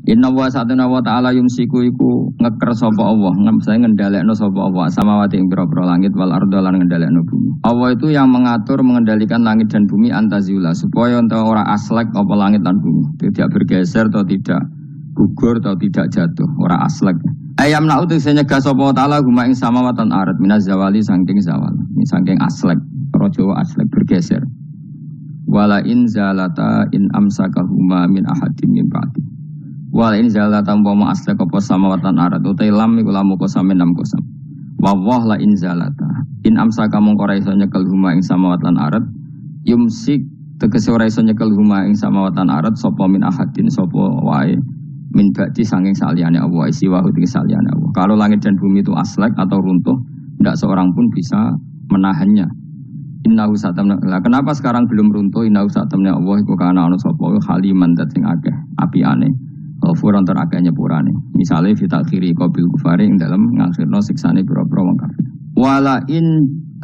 Inna wa satuna wa ta'ala yumsiku iku ngeker sapa Allah, ngendhalekno sapa Allah samawati ing pira-pira langit wal arda lan ngendhalekno bumi. Allah itu yang mengatur mengendalikan langit dan bumi antazula supaya ora aslek apa langit dan bumi, tidak bergeser atau tidak gugur atau tidak jatuh, ora aslek. Ayam na'u tegese nyegah sapa ta'ala guma ing samawatan arat minaz zawali saking zawal, saking aslek, ora Jawa aslek bergeser. Wala in zalata in amsakahuma min ahadin min ba'di. Wala in zalata umpama aslek apa samawatan arat utai lam iku lamu kosamen nam kosam. Wa la in zalata in amsaka mongko ora iso nyekel huma ing samawatan arat yumsik tegese ora iso nyekel huma ing samawatan arat sapa min ahadin sapa wae min ba'di saking saliyane Allah isi wa ing saliyane Allah. Kalau langit dan bumi itu aslek atau runtuh, tidak seorang pun bisa menahannya. Innahu satamna. Kenapa sekarang belum runtuh? Innahu satamna Allah iku kana ana sapa haliman dat sing akeh apiane. Furon terakanya purane. Misalnya fitakhiri qabil kufari ing dalam ngakhirno siksane pira-pira wong kafir. Wala in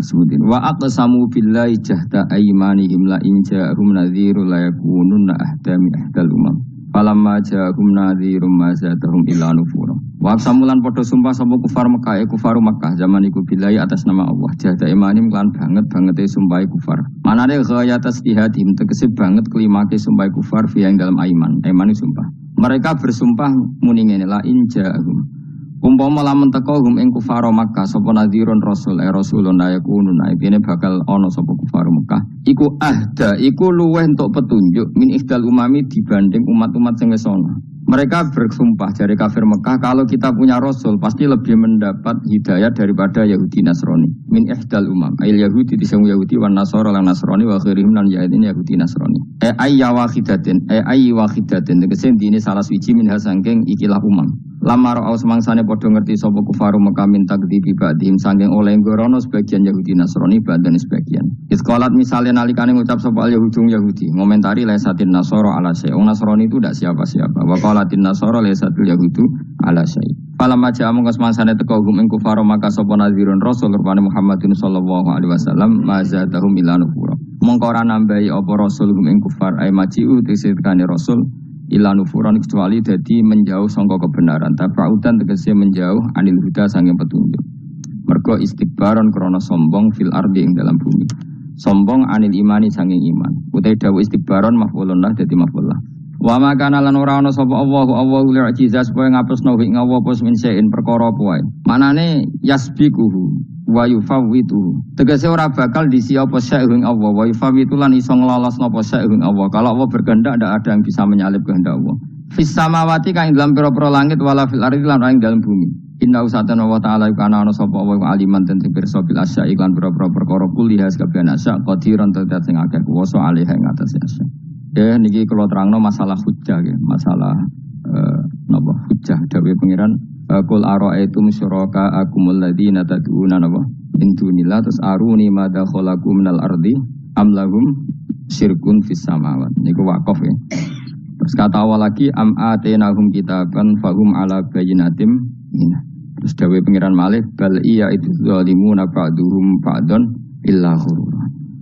sebutin wa aqsamu billahi jahda aymanihim la in ja'rum nadhiru la yakununa ahdami ahdal umam. Falamma ja'rum nadhirum ma zadahum illa nufura. Wa aqsamulan padha sumpah sapa kufar Mekah kufaru Mekah zaman iku billahi atas nama Allah jahda aymanihim lan banget sumpah kufar. Manane ghayatas ihadim tegese banget kelimake sumpah kufar fi ing dalam aiman. Aiman sumpah. Mereka bersumpah muni ngene la inja'hum. Umpama lamun teko hum ing kufar Makkah sapa nadhirun rasul rasulun ayakunun ibine bakal ana sapa kufar Makkah. Iku ahda, iku luweh entuk petunjuk min ihdal umami dibanding umat-umat sing wis ana. Mereka bersumpah dari kafir Mekah kalau kita punya rasul pasti lebih mendapat hidayah daripada Yahudi Nasrani. Min ihdal umam, ayil Yahudi disang Yahudi wan Nasara lan Nasrani wa khirihim lan Yahudi Yahudi Nasrani. Ayya wahidatin tegese dine salah suci min hasangking ikilah umam. Lamar au semangsane padha ngerti sapa kufaru Mekah min takdzibi ba'dihim saking oleh ngorono sebagian Yahudi Nasrani badan sebagian. Iskolat misalnya nalikane ngucap sapa Yahudi ngomentari laisatin Nasara ala syai. Nasrani itu tidak siapa-siapa. Wa qalatin Nasara laisatul yahudu ala syai. Falamma ja'a mongko semangsane teko hum ing kufaru Mekah sapa nadhirun rasul rupane Muhammadin sallallahu alaihi wasallam mazadahum ila nufura. Mongko ora nambahi apa rasul hum ing kufar ay maji'u tisikane rasul ila nufuran kecuali dadi menjauh sangka kebenaran tafaudan tegese menjauh anil huda sanging petunjuk. Mergo istikbaron krana sombong fil ardi ing dalam bumi. Sombong anil imani sanging iman. Utai dawuh istikbaron maf'ulun dadi maf'ul. Wa ma kana lan ora ana sapa Allahu li'jizah supaya ngapusno ing Allah apa min sein perkara apa wae. Manane yasbiquhu wa yufawwitu. Tegese ora bakal disi apa sa'ing Allah wa yufawwitu lan iso nglolosno apa sa'ing Allah. Kalau Allah berkehendak ndak ada yang bisa menyalip kehendak Allah. Fis samawati kang dalam pira-pira langit wala fil ardi lan ing dalam bumi. Inna usatana wa ta'ala kana ana sapa wa aliman ten pirsa bil asya iklan pira-pira perkara kuliah kabeh asya qadiran tetet sing akeh kuwasa alih ing atas asya. Niki kula terangno masalah hujjah nggih, masalah napa hujjah dawuh pangeran qul ara'aytum syuraka akumul ladzina tad'una napa in dunillah terus aruni madza khalaqu minal ardi am lahum syirkun fis samawati niku waqaf ya. Terus kata awal lagi am atenahum kitaban fahum ala bayyinatim minna. Terus dawuh pangeran malih bal iya itu zalimuna ba'duhum ba'dun illa ghurur.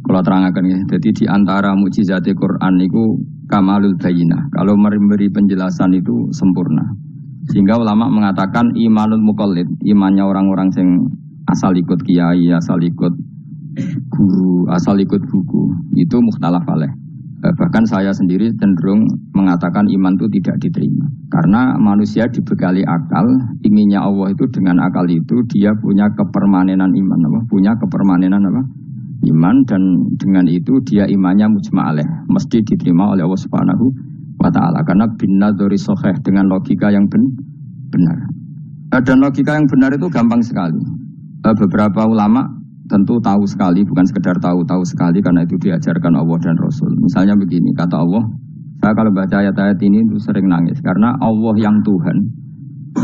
Kalau terangkan ya, jadi di antara mukjizat Quran itu kamalul bayyinah. Kalau memberi penjelasan itu sempurna. Sehingga ulama mengatakan imanul muqallid, imannya orang-orang yang asal ikut kiai, asal ikut guru, asal ikut buku, itu mukhtalaf alaih. Bahkan saya sendiri cenderung mengatakan iman itu tidak diterima. Karena manusia dibekali akal, inginnya Allah itu dengan akal itu dia punya kepermanenan iman, punya kepermanenan iman dan dengan itu dia imannya mujma'aleh mesti diterima oleh Allah Subhanahu wa ta'ala karena binadzori soheh dengan logika yang benar dan logika yang benar itu gampang sekali. Beberapa ulama tentu tahu sekali, bukan sekedar tahu sekali karena itu diajarkan Allah dan Rasul. Misalnya begini, kata Allah, saya kalau baca ayat-ayat ini itu sering nangis karena Allah yang Tuhan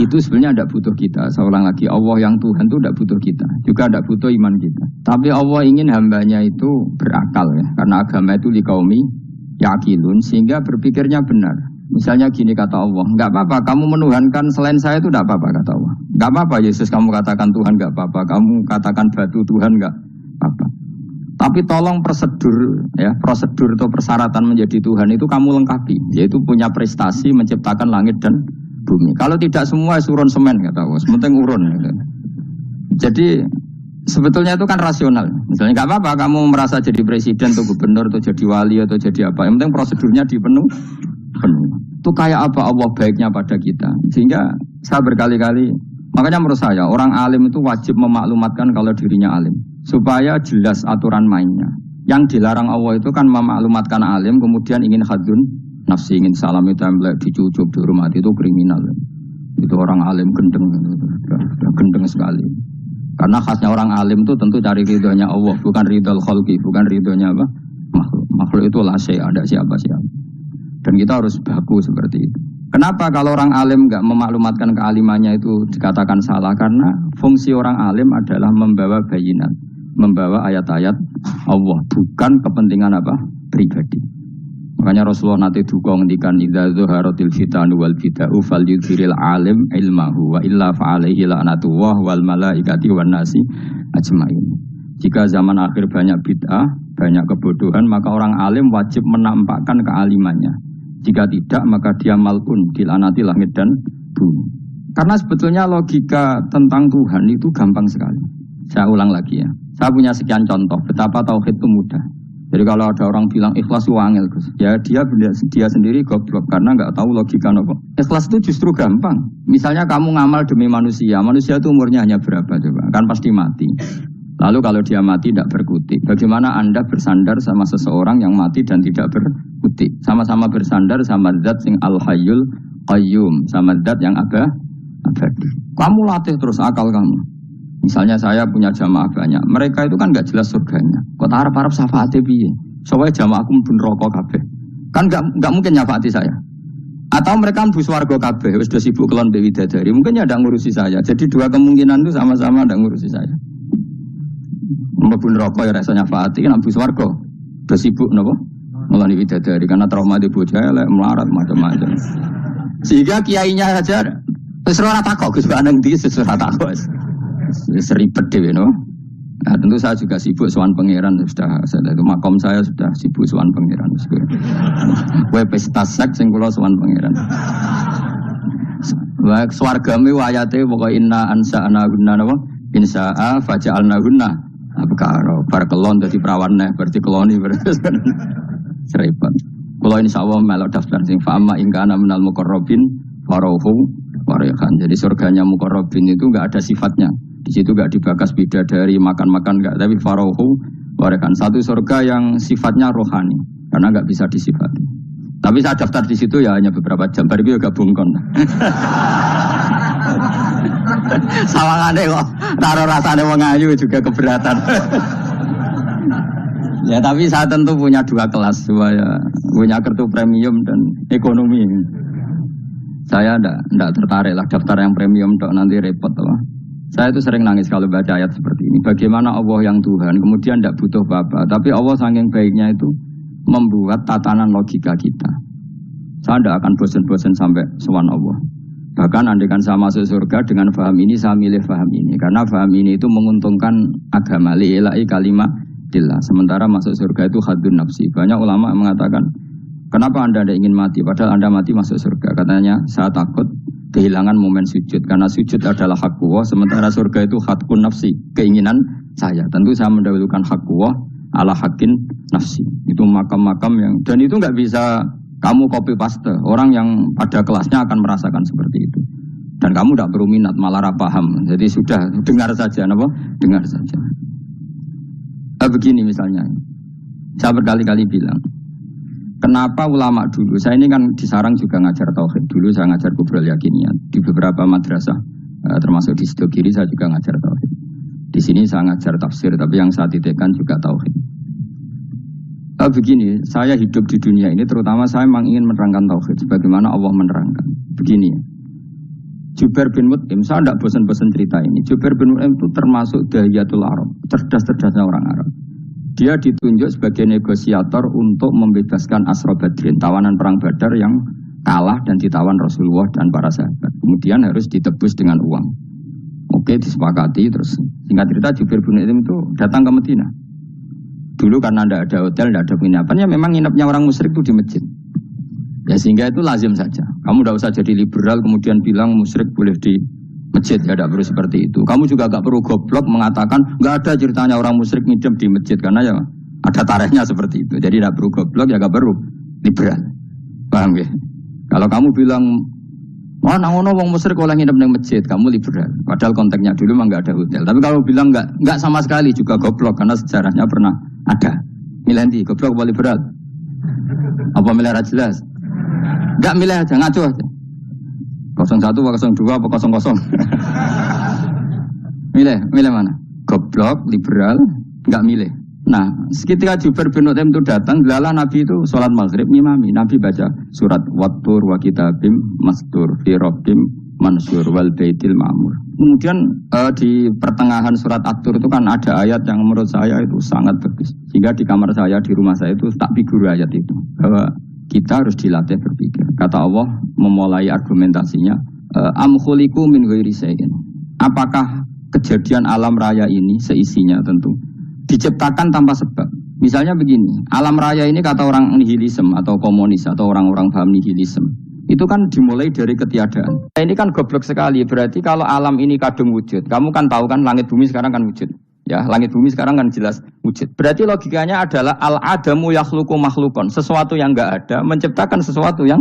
itu sebenarnya tidak butuh kita. Saya ulang lagi, Allah yang Tuhan itu tidak butuh kita, juga tidak butuh iman kita. Tapi Allah ingin hambanya itu berakal ya, karena agama itu liqaumi yaqilun, sehingga berpikirnya benar. Misalnya gini kata Allah, enggak apa-apa kamu menuhankan selain saya itu tidak apa-apa kata Allah. Enggak apa-apa Yesus kamu katakan Tuhan enggak apa-apa, kamu katakan batu Tuhan enggak apa-apa. Tapi tolong prosedur atau persyaratan menjadi Tuhan itu kamu lengkapi, yaitu punya prestasi menciptakan langit dan bumi. Kalau tidak semua surun semen kata Allah, penting urun. Gitu. Jadi sebetulnya itu kan rasional. Misalnya nggak apa-apa kamu merasa jadi presiden atau gubernur atau jadi wali atau jadi apa. Yang penting prosedurnya dipenuh. Itu kayak apa Allah baiknya pada kita. Sehingga saya berkali-kali, makanya menurut saya orang alim itu wajib memaklumatkan kalau dirinya alim. Supaya jelas aturan mainnya. Yang dilarang Allah itu kan memaklumatkan alim, kemudian ingin hadun nafsi, ingin salami template, dicucuk, dihormati, itu kriminal. Itu orang alim gendeng sekali. Karena khasnya orang alim itu tentu cari ridhonya Allah, bukan ridhol khalqi, bukan ridhonya apa? Makhluk. Makhluk itu la syai', ada siapa-siapa. Dan kita harus baku seperti itu. Kenapa kalau orang alim enggak memaklumatkan kealimannya itu dikatakan salah? Karena fungsi orang alim adalah membawa bayinat, membawa ayat-ayat Allah, bukan kepentingan apa? Pribadi. Makanya Rasulullah nanti duka ngendikan idza zuharatil fitanu wal bid'u falyudhiril alim ilmahu wa illa fa'alaihi la'natullah wal malaikati wan nasi ajmain. Jika zaman akhir banyak bid'ah, banyak kebodohan, maka orang alim wajib menampakkan kealimannya. Jika tidak, maka dia mal'un, dilaknati langit dan bumi. Karena sebetulnya logika tentang Tuhan itu gampang sekali. Saya ulang lagi ya. Saya punya sekian contoh betapa tauhid itu mudah. Jadi kalau ada orang bilang ikhlas itu angel, ya dia sendiri goblok karena nggak tahu logika apa. Ikhlas itu justru gampang. Misalnya kamu ngamal demi manusia itu umurnya hanya berapa coba? Kan pasti mati. Lalu kalau dia mati tidak berkutik, bagaimana Anda bersandar sama seseorang yang mati dan tidak berkutik? Sama-sama bersandar sama zat sing al-hayyul qayyum, sama zat yang abadi. Kamu latih terus akal kamu. Misalnya saya punya jamaah banyak, mereka itu kan nggak jelas surganya. Kok harap-harap syafaatnya piye? Soalnya jamaahku pun rokok kabeh. Kan nggak mungkin nyafaati saya. Atau mereka mlebu swarga kabeh, wis do sibuk kelon dewi dadari. Mungkin ya ndak ngurusi saya. Jadi dua kemungkinan itu sama-sama ndak ngurusi saya. Mlebu neraka ya rasanya nyafaati kan mlebu swarga. Do sibuk napa? Ngeloni widadari karena trauma di bocah elek melarat macam-macam. Sehingga kiainya saja wis ora takok Gus Baneng iki wis ora takok. Seribet dhewe no. Nah, tentu saya juga sibuk sowan pangeran sudah itu makom saya sudah sibuk sowan pangeran. Kowe pesta seks sing kula sowan pangeran. Wa swargame ayate pokoke inna ansa'na gunna napa? Insa'a faja'alna gunna. Abkaro bar kelon dadi perawan neh berarti keloni berarti. Seribet. Kula insyaallah melok daftar sing fa'ama ingkana minal muqarrabin farauhu warihan. Jadi surganya muqarrabin itu enggak ada sifatnya. Di situ enggak dibakas bidadari makan-makan enggak, tapi farauhu warihan. Satu surga yang sifatnya rohani karena enggak bisa disifati. Tapi saya daftar di situ ya hanya beberapa jam. Baru itu gabung kon. Sawangane kok taruh rasane wong ayu juga keberatan. Ya tapi saya tentu punya dua kelas, punya kartu premium dan ekonomi. Saya enggak tertarik lah daftar yang premium dok nanti repot loh. Saya itu sering nangis kalau baca ayat seperti ini. Bagaimana Allah yang Tuhan kemudian enggak butuh apa-apa, tapi Allah saking baiknya itu membuat tatanan logika kita. Saya tidak akan bosan-bosan sampai sowan Allah. Bahkan andaikan saya masuk surga dengan paham ini, saya milih paham ini. Karena paham ini itu menguntungkan agama li'ilai kalimatillah. Sementara masuk surga itu hadun nafsi. Banyak ulama mengatakan, kenapa Anda tidak ingin mati? Padahal Anda mati masuk surga. Katanya, saya takut kehilangan momen sujud. Karena sujud adalah hak Allah. Sementara surga itu hakun nafsi. Keinginan saya. Tentu saya mendahulukan hak Allah ala hakin nafsi. Itu makam-makam yang, dan itu nggak bisa kamu copy paste. Orang yang pada kelasnya akan merasakan seperti itu. Dan kamu tidak perlu minat, malah paham. Jadi sudah dengar saja, apa? Dengar saja. Begini misalnya, saya berkali-kali bilang, kenapa ulama dulu? Saya ini kan di Sarang juga ngajar tauhid. Dulu saya ngajar kubrul yakiniyat di beberapa madrasah, termasuk di Sidogiri saya juga ngajar tauhid. Di sini saya ngajar tafsir, tapi yang saya titikkan juga tauhid. Begini, saya hidup di dunia ini terutama saya memang ingin menerangkan tauhid sebagaimana Allah menerangkan. Begini ya. Jubair bin Mut'im, saya tidak bosan-bosan cerita ini. Jubair bin Mut'im itu termasuk dahiyatul Arab, cerdas-cerdasnya orang Arab. Dia ditunjuk sebagai negosiator untuk membebaskan Asra Badrin, tawanan perang Badar yang kalah dan ditawan Rasulullah dan para sahabat. Kemudian harus ditebus dengan uang. Oke, disepakati terus. Singkat cerita Jubair bin Mut'im itu datang ke Madinah. Dulu karena tidak ada hotel, tidak ada penginapan, ya memang nginepnya orang musyrik itu di masjid. Ya sehingga itu lazim saja. Kamu tidak usah jadi liberal kemudian bilang musyrik boleh di masjid, ya tidak perlu seperti itu. Kamu juga tidak perlu goblok mengatakan nggak ada ceritanya orang musyrik nginep di masjid karena ya ada tarikhnya seperti itu. Jadi tidak perlu goblok, ya tidak perlu liberal. Paham ya? Kalau kamu bilang wah, nangono wong musyrik oleh nginep di masjid, kamu liberal. Padahal konteksnya dulu memang nggak ada hotel. Tapi kalau bilang nggak sama sekali juga goblok karena sejarahnya pernah ada. Milih nanti goblok apa liberal? Apa milih jelas? Nggak milih aja, ngaco aja. 01 apa 02 apa 00. Milih mana? Goblok, liberal, nggak milih. Nah, ketika Jubair bin Mut'im itu datang, lala Nabi itu sholat maghrib ngimami. Nabi baca surat Wattur wa kitabim mastur fi rabbim mansur wal baitil ma'mur. Kemudian di pertengahan surat At-Tur itu kan ada ayat yang menurut saya itu sangat bagus. Sehingga di kamar saya, di rumah saya itu tak figur ayat itu. Bahwa kita harus dilatih berpikir. Kata Allah memulai argumentasinya, am khuliqu min ghairi syai'in. Apakah kejadian alam raya ini seisinya tentu diciptakan tanpa sebab. Misalnya begini, alam raya ini kata orang nihilisme atau komunis atau orang-orang paham nihilisme, itu kan dimulai dari ketiadaan. Ini kan goblok sekali, berarti kalau alam ini kadung wujud, kamu kan tahu kan langit bumi sekarang kan wujud. Ya, langit bumi sekarang kan jelas wujud. Berarti logikanya adalah al-adamu yakhluqu makhlukon, sesuatu yang enggak ada menciptakan sesuatu yang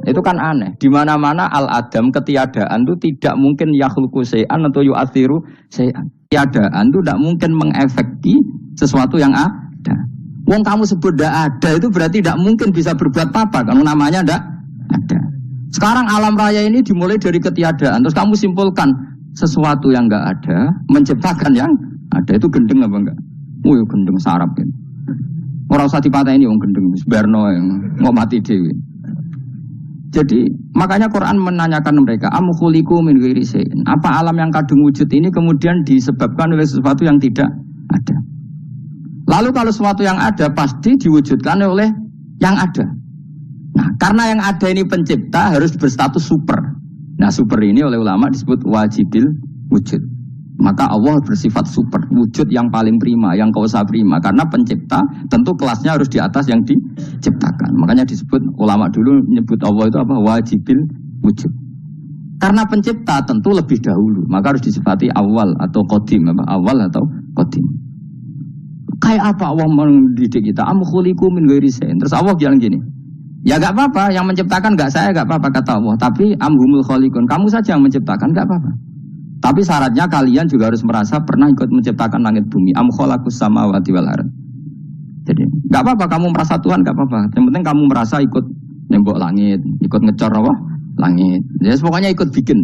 itu kan aneh. Di mana-mana al-adam ketiadaan itu tidak mungkin yakhluqu syai'an atau yu'athiru syai'an. Ketiadaan itu tidak mungkin mengefekti sesuatu yang ada. Wong kamu sebut tidak ada itu berarti tidak mungkin bisa berbuat apa kalau namanya tidak ada. Sekarang alam raya ini dimulai dari ketiadaan. Terus kamu simpulkan sesuatu yang enggak ada menciptakan yang ada, itu gendeng apa enggak? Oh ya gendeng sarap kan. Orang usah dipatahin wong gendeng Berno yang mau mati dewi. Jadi makanya Quran menanyakan mereka, am khuliqu min ghairi syai'in. Apa alam yang kadung wujud ini kemudian disebabkan oleh sesuatu yang tidak ada? Lalu kalau sesuatu yang ada pasti diwujudkan oleh yang ada. Nah, karena yang ada ini pencipta harus berstatus super. Nah, super ini oleh ulama disebut wajibil wujud. Maka Allah bersifat super, wujud yang paling prima, yang kausa prima. Karena pencipta tentu kelasnya harus di atas yang diciptakan. Makanya disebut, ulama dulu menyebut Allah itu apa? Wajibil wujud. Karena pencipta tentu lebih dahulu, maka harus disifati awal atau qadim. Awal atau qadim. Kayak apa Allah mendidik kita? Am khuliqu min ghairi syai'in. Terus Allah bilang gini, ya gak apa-apa, yang menciptakan gak saya, gak apa-apa kata Allah. Tapi amhumul khaliqun, kamu saja yang menciptakan, gak apa-apa. Tapi syaratnya kalian juga harus merasa pernah ikut menciptakan langit bumi. Am khalaqus samawati wal ardh. Jadi, enggak apa-apa kamu merasa Tuhan, enggak apa-apa. Yang penting kamu merasa ikut nembok langit, ikut ngecor apa? Langit. Ya pokoknya ikut bikin.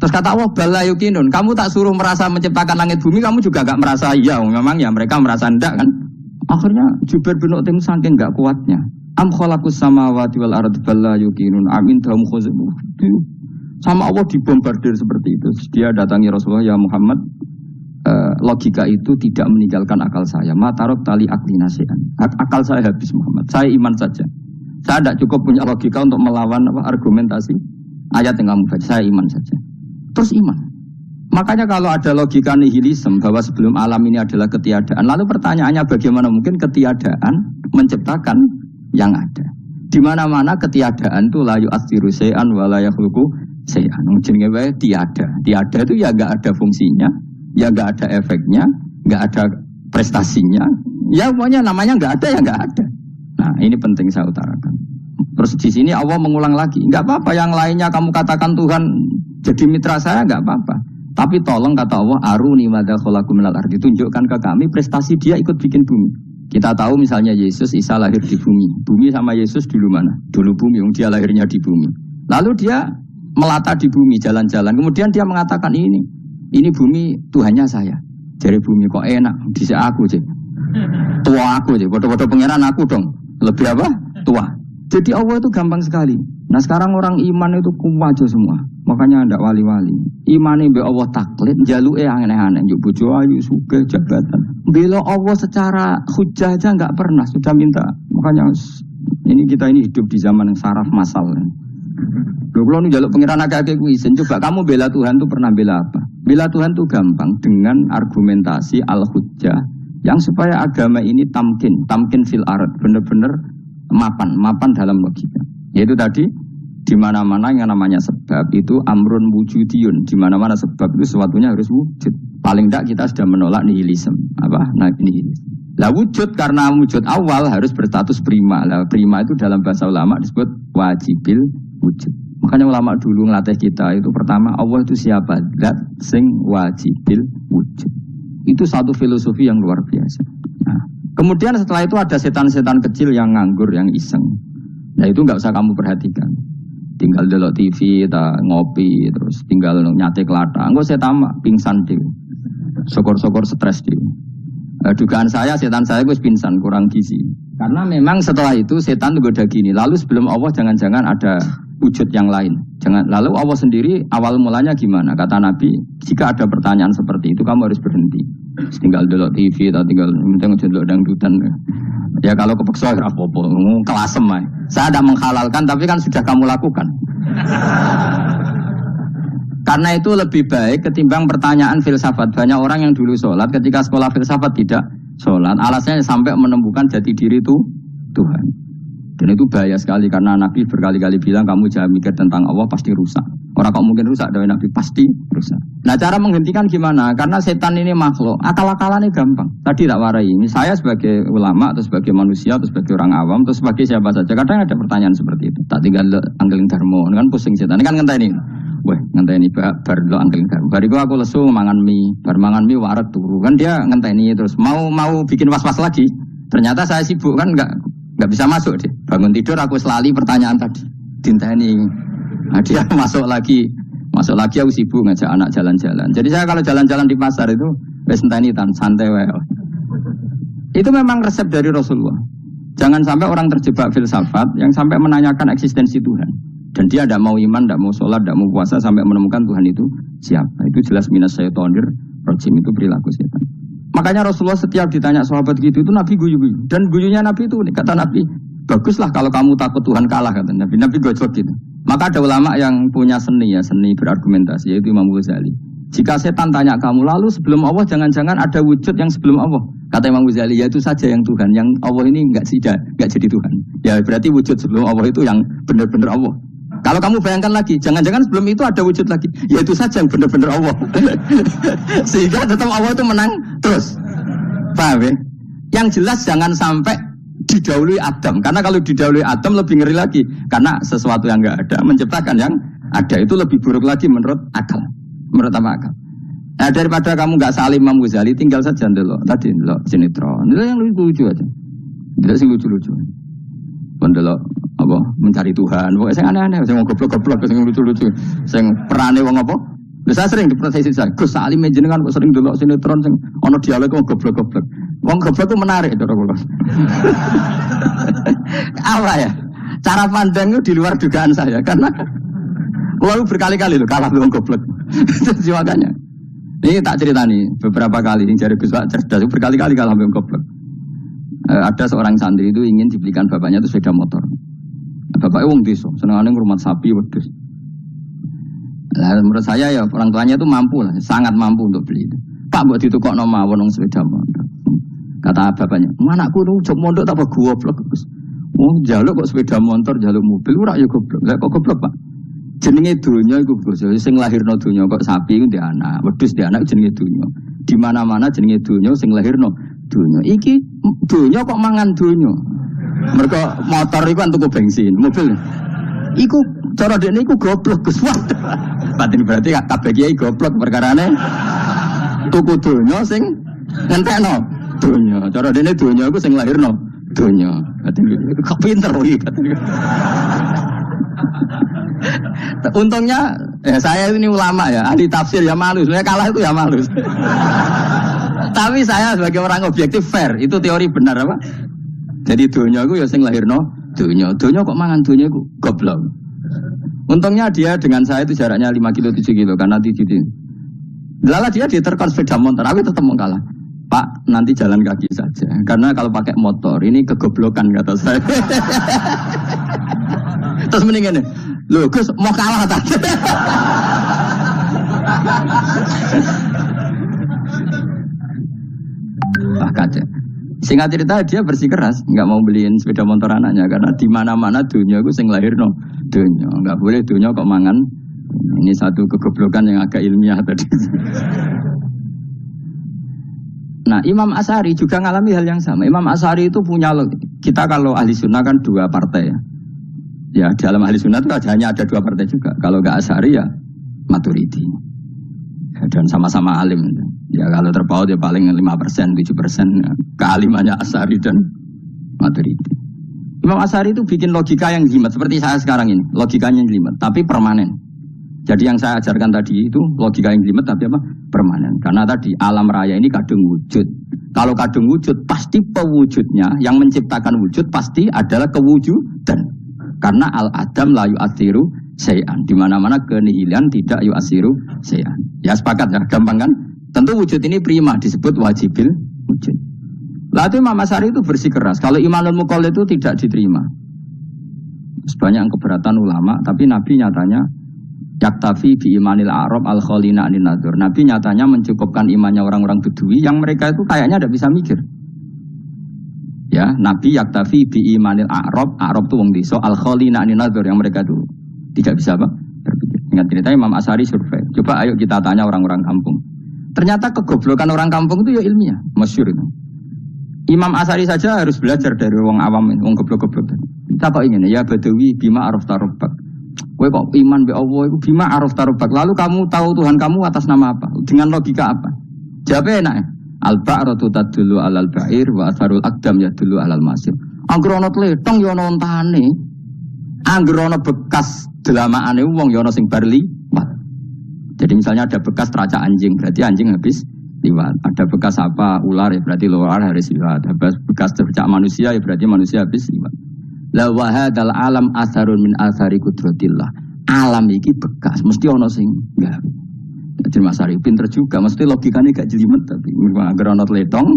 Terus kata Allah, bala yukinun. Kamu tak suruh merasa menciptakan langit bumi, kamu juga enggak merasa iya. Memang ya mereka merasa enggak kan. Akhirnya Jubair bin Mut'im saking enggak kuatnya. Am khalaqus samawati wal ardh bala yukinun. Amin tahum khuzubu. Sama Allah dibombardir seperti itu. Dia datangi Rasulullah, ya Muhammad, logika itu tidak meninggalkan akal saya. Matarok tali akli nasihan. Akal saya habis Muhammad. Saya iman saja. Saya tidak cukup punya logika untuk melawan argumentasi ayat yang kamu baca. Saya iman saja. Terus iman. Makanya kalau ada logika nihilisme bahwa sebelum alam ini adalah ketiadaan, lalu pertanyaannya bagaimana mungkin ketiadaan menciptakan yang ada? Di mana-mana ketiadaan itu la yu'athiru syai'an wa la yakhluqu syai'an. Jenenge wae tiada. Tiada itu ya enggak ada fungsinya, ya enggak ada efeknya, enggak ada prestasinya. Ya pokoknya namanya enggak ada ya enggak ada. Nah, ini penting saya utarakan. Terus di sini Allah mengulang lagi, enggak apa-apa yang lainnya kamu katakan Tuhan jadi mitra saya enggak apa-apa. Tapi tolong kata Allah, aruni madza khalaqu minal ardi, tunjukkan ke kami prestasi dia ikut bikin bumi. Kita tahu misalnya Yesus, Isa lahir di bumi. Bumi sama Yesus dulu mana? Dulu bumi, dia lahirnya di bumi. Lalu dia melata di bumi, jalan-jalan. Kemudian dia mengatakan ini bumi Tuhannya saya. Jadi bumi kok enak, bisa aku sih. Tua aku sih, bodoh-bodoh pangeran aku dong. Lebih apa? Tua. Jadi Allah itu gampang sekali. Nah sekarang orang iman itu kuwajo semua. Makanya ndak wali-wali. Imane mbek Allah taklid, jaluke aneh-aneh, njuk bojo ayu, sugih, jabatan. Bela Allah secara hujah aja enggak pernah, sudah minta. Makanya kita ini hidup di zaman yang saraf masal. Lho kula nu njaluk pangeran akeh-akeh kuwi isin. Coba kamu bela Tuhan tuh pernah bela apa? Bela Tuhan tuh gampang dengan argumentasi al-hujjah Yang supaya agama ini tamkin fil ard, benar-benar mapan dalam logika. Yaitu tadi di mana-mana yang namanya sebab itu amrun wujudiyun, di mana-mana sebab itu sesuatunya harus wujud. Paling tidak kita sudah menolak nihilisme. Nihilisme. Lah wujud karena wujud awal harus berstatus prima. Lah prima itu dalam bahasa ulama disebut wajibil wujud. Makanya ulama dulu ngelatih kita itu pertama Allah itu siapa? Zat sing wajibil wujud. Itu satu filosofi yang luar biasa. Nah, kemudian setelah itu ada setan-setan kecil yang nganggur, yang iseng. Nah itu nggak usah kamu perhatikan. Tinggal delok TV, ngopi, terus tinggal nyate kelata. Enggak saya tamak, pingsan dia. Sokor-sokor stres dia. Dugaan saya, setan saya gue pingsan, kurang gizi. Karena memang setelah itu setan juga udah gini. Lalu sebelum Allah jangan-jangan ada wujud yang lain. Lalu Allah sendiri awal mulanya gimana? Kata Nabi, jika ada pertanyaan seperti itu kamu harus berhenti. Tinggal delok TV atau tinggal delok dangdutan. Ya kalau kepeksa apa-apa, kelasem aja. Saya tidak menghalalkan tapi kan sudah kamu lakukan. Karena itu lebih baik ketimbang pertanyaan filsafat. Banyak orang yang dulu sholat ketika sekolah filsafat tidak sholat. Alasannya sampai menemukan jati diri itu Tuhan. Dan itu bahaya sekali karena Nabi berkali-kali bilang kamu jangan mikir tentang Allah pasti rusak. Orang kok mungkin rusak dari Nabi pasti rusak. Nah cara menghentikan gimana? Karena setan ini makhluk, akal-akalannya gampang. Tadi tak warai. Saya sebagai ulama atau sebagai manusia atau sebagai orang awam atau sebagai siapa saja. Kadang ada pertanyaan seperti itu. Tak tinggal anggelin dharma, kan pusing setan. Ini kan ngenteni. Wah ngenteni bar lo anggelin dharma. Bariku aku lesu mangan mie, bar mangan mie waret turu. Kan dia ngenteni terus mau bikin was-was lagi. Ternyata saya sibuk kan nggak bisa masuk deh. Bangun tidur aku selali pertanyaan tadi. Dinteni. Nah, dia masuk lagi aku sibuk ngajak anak jalan-jalan. Jadi saya kalau jalan-jalan di pasar itu wis enteni santai wae. Itu memang resep dari Rasulullah. Jangan sampai orang terjebak filsafat yang sampai menanyakan eksistensi Tuhan. Dan dia tidak mau iman, tidak mau sholat, tidak mau puasa sampai menemukan Tuhan itu siapa. Itu jelas minas syaitonir rajim, itu perilaku setan. Makanya Rasulullah setiap ditanya sahabat gitu itu Nabi guyu-guyu. Dan guyunya Nabi itu kata Nabi, baguslah kalau kamu takut Tuhan kalah kata Nabi. Nabi gojok gitu. Maka ada ulama yang punya seni berargumentasi yaitu Imam Ghazali. Jika setan tanya kamu lalu sebelum Allah jangan-jangan ada wujud yang sebelum Allah. Kata Imam Ghazali ya itu saja yang Tuhan, yang Allah ini enggak jadi Tuhan. Ya berarti wujud sebelum Allah itu yang benar-benar Allah. Kalau kamu bayangkan lagi, jangan-jangan sebelum itu ada wujud lagi. Ya itu saja yang benar-benar Allah. Sehingga tetap Allah itu menang terus. Paham ya? Yang jelas jangan sampai didahului Adam. Karena kalau didahului Adam lebih ngeri lagi. Karena sesuatu yang enggak ada menciptakan yang ada itu lebih buruk lagi menurut akal. Menurut apa akal? Nah daripada kamu enggak salim Imam Ghazali, tinggal saja ndelok. Tadi ndelok sinetron. Itu yang lucu aja. Tidak sih lucu-lucu. Pendelok apa mencari Tuhan. Pokoknya saya aneh-aneh, saya mau goblok-goblok, saya lucu-lucu, saya perane wong apa. Saya sering diprotesi saya, Gus Salim jenengan kok sering delok sinetron sing ana dialog wong goblok-goblok. Wong goblok itu menarik cara kula. Apa ya? Cara pandang itu di luar dugaan saya karena lalu berkali-kali loh kalah wong goblok. Jadi makanya ini tak ceritani beberapa kali yang jari Gus Pak cerdas berkali-kali kalah wong goblok. Ada seorang santri itu ingin dibelikan bapaknya itu sepeda motor. Bapaknya wong desa, senengane ngurmat sapi wedhus. Lah menurut saya ya orang tuanya itu mampu lah, sangat mampu untuk beli itu. Pak mbok ditukokno mawon wong sepeda motor. Kata bapaknya, "Anakku nu jog mondok tak goblok, Gus. Wong njaluk kok sepeda motor, njaluk mobil ora ya goblok." Lah kok goblok, Pak? Jenenge donya iku Gus, sing lahirno donya kok sapi ku ndek anak, wedhus ndek anak jenenge donya. Di mana-mana jenenge donya sing lahirno donya. Iki donya kok mangan donya. Mergo motor iku kan tuku bensin, mobil. Iku cara dekne iku goblok Gus. Batin berarti kabeh kiai goblok perkarane tuku donya sing ngentekno donya. Cara dekne donya iku sing lahirno donya. Batin kok pinter iki batin. Untungnya saya ini ulama ya, ahli tafsir ya malu. Sebenarnya kalah itu ya malu. Tapi saya sebagai orang objektif fair, itu teori benar apa? Jadi donya itu ya sing lahirno donya. Donya kok mangan donya itu goblok. Untungnya dia dengan saya itu jaraknya 5 kilo 7 kilo karena di situ. Lala dia diterkon sepeda motor, aku tetap mau kalah. Pak, nanti jalan kaki saja. Karena kalau pakai motor ini kegoblokan kata saya. Terus mendingan nih, loh Gus mau kalah tadi. kaca. Singkat cerita dia bersikeras, nggak mau beliin sepeda motor anaknya karena di mana-mana dunia gue sing lahirno dunia, nggak boleh dunia kok mangan. Ini satu kegoblokan yang agak ilmiah tadi. Nah, Imam Asy'ari juga ngalami hal yang sama. Imam Asy'ari itu punya, kita kalau ahli sunnah kan dua partai ya. Ya, dalam ahli sunnah itu hanya ada dua partai juga. Kalau nggak Asy'ari ya Maturidi. Dan sama-sama alim. Ya kalau terpaut ya paling 5%, 7% ya. Kealimannya Asy'ari dan Maturidi. Imam Asy'ari itu bikin logika yang jelimet seperti saya sekarang ini. Logikanya yang jelimet, tapi permanen. Jadi yang saya ajarkan tadi itu logika yang jelimet tapi apa? Permanen. Karena tadi alam raya ini kadung wujud. Kalau kadung wujud pasti pewujudnya yang menciptakan wujud pasti adalah kewujudan. Karena al-adam la yu'athiru syai'an. Di mana-mana kenihilan tidak yu'athiru syai'an. Ya sepakat ya, gampang kan? Tentu wujud ini prima disebut wajibil wujud. Lalu Imam Asy'ari itu bersikeras. Kalau imanul muqall itu tidak diterima. Sebanyak keberatan ulama, tapi Nabi nyatanya yaktafi bi imanil Arab al-khalina anin nadzur. Nabi nyatanya mencukupkan imannya orang-orang Bedui yang mereka itu kayaknya tidak bisa mikir. Ya, Nabi yaktafi bi imanil Arab itu wong desa al-khalina anin nadzur yang mereka itu tidak bisa apa? Berpikir. Ingat cerita Imam Asy'ari survei. Coba ayo kita tanya orang-orang kampung. Ternyata kegoblokan orang kampung itu ya ilmiah, masyhur itu. Imam Asy'ari saja harus belajar dari wong awam, wong goblok-goblok. Kita kok ingin ya Badawi bima arafta rabbak. Kowe kok iman be Allah itu bima arafta rabbak. Lalu kamu tahu Tuhan kamu atas nama apa? Dengan logika apa? Jawabnya enak ya. Al-ba'ratu tadullu 'alal ba'ir wa atharul aqdam yadullu 'alal masir. Anggere ana tletong ya ana ontane. Anggere ana bekas delamaane wong ya ana sing bar liwat. Jadi misalnya ada bekas teracak anjing, berarti anjing habis liwat. Ada bekas apa ular ya berarti ular harus liwat. Ada bekas teracak manusia ya berarti manusia habis liwat. La wa hadzal alam asarun min asari qudratillah. Alam iki bekas, mesti ana sing gawe. Jadi Mas Arif pinter juga, mesti logikane gak jelimet tapi agar ana tletong,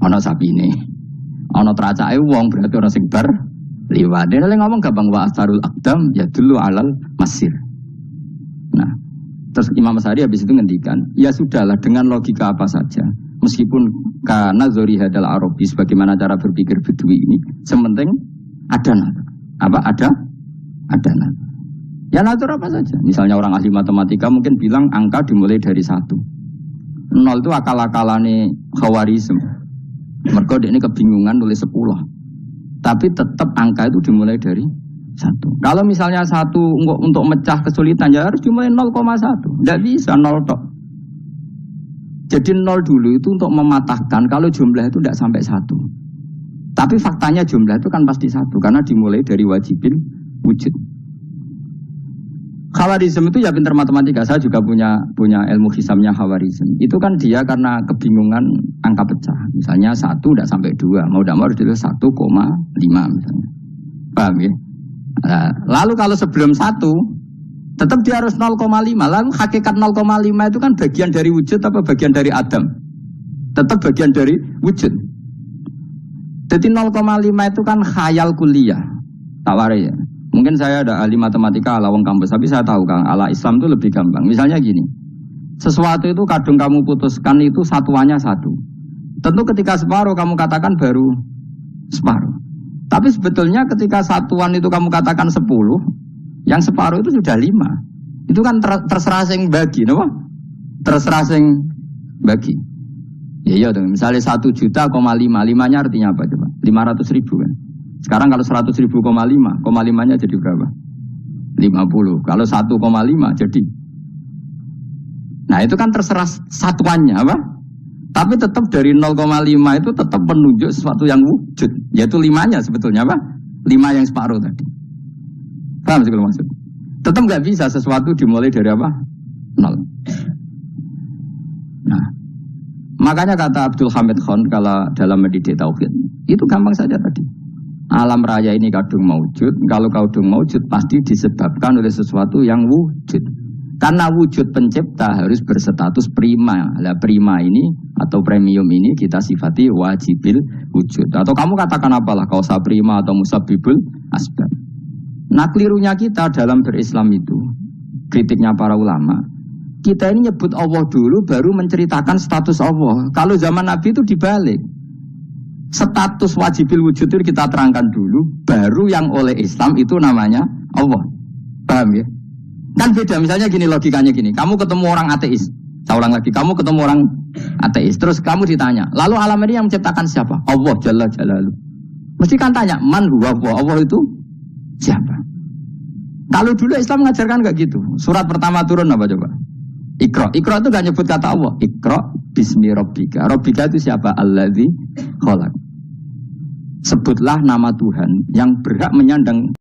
ana sapine. Ana tracake wong berarti ana sing bar liwat. Dene ngomong gampang wa asarul aqdam ya dulu alal masir. Nah, terus Imam Asy'ari habis itu ngendikan, ya sudahlah dengan logika apa saja. Meskipun karena zori hadal Arabi sebagaimana cara berpikir Bedui ini, sementing ada natur. Apa ada? Ada natur. Ya natur apa saja. Misalnya orang ahli matematika mungkin bilang angka dimulai dari 1. 0 itu akal-akalane Khawarizm. Mergo ini kebingungan nulis 10. Tapi tetap angka itu dimulai dari 1. Kalau misalnya 1 untuk mecah kesulitan ya harus dimulai 0,1. Tidak bisa 0 tok. Jadi 0 dulu itu untuk mematahkan kalau jumlah itu tidak sampai 1. Tapi faktanya jumlah itu kan pasti 1 karena dimulai dari wajibil wujud. Khawarizm itu ya pintar matematika. Saya juga punya ilmu hisabnya Khawarizm. Itu kan dia karena kebingungan angka pecah. Misalnya 1 tidak sampai 2, mau tidak mau harus ditulis 1,5 misalnya. Paham ya? Nah, lalu kalau sebelum 1 tetap dia harus 0,5. Lalu hakikat 0,5 itu kan bagian dari wujud apa bagian dari Adam? Tetap bagian dari wujud. Jadi 0,5 itu kan khayal kuliah. Tawari ya. Mungkin saya ada ahli matematika ala wong kampus, tapi saya tahu Kang, ala Islam itu lebih gampang. Misalnya gini. Sesuatu itu kadung kamu putuskan itu satuannya 1. Tentu ketika separuh kamu katakan baru separuh. Tapi sebetulnya ketika satuan itu kamu katakan 10, yang separuh itu sudah 5. Itu kan terserah sing bagi, no? Terserah sing bagi. Iya dong, misalnya 1 juta, 5-nya artinya apa coba? 500 ribu kan. Sekarang kalau 100 ribu, 5-nya jadi berapa? 50. Kalau 1,5 jadi. Nah itu kan terserah satuannya apa? Tapi tetap dari 0,5 itu tetap menunjuk sesuatu yang wujud. Yaitu 5-nya sebetulnya apa? 5 yang separuh tadi. Paham sih kalau maksud? Tetap nggak bisa sesuatu dimulai dari apa? 0. Nah, makanya kata Abdul Hamid Khan kalau dalam mendidik tauhid itu gampang saja tadi. Alam raya ini kadung maujud. Kalau kadung maujud pasti disebabkan oleh sesuatu yang wujud. Karena wujud pencipta harus berstatus prima. Lah prima ini atau premium ini kita sifati wajibil wujud. Atau kamu katakan apalah kausa prima atau musabibul asbab. Nah kelirunya kita dalam berislam itu kritiknya para ulama. kita ini nyebut Allah dulu baru menceritakan status Allah. Kalau zaman Nabi itu dibalik. Status wajibil wujud itu kita terangkan dulu, baru yang oleh Islam itu namanya Allah. Paham ya? Kan beda, misalnya gini logikanya gini. Kamu ketemu orang ateis. Saya ulang lagi, kamu ketemu orang ateis. Terus kamu ditanya, lalu alam ini yang menciptakan siapa? Allah Jalla Jalaluh. Mesti kan tanya, man huwa Allah? Allah itu siapa? Kalau dulu Islam mengajarkan enggak gitu. Surat pertama turun apa coba? Iqra. Iqra itu gak nyebut kata Allah. Iqra bismi rabbika. Rabbika itu siapa? Alladzi khalaq. Sebutlah nama Tuhan yang berhak menyandang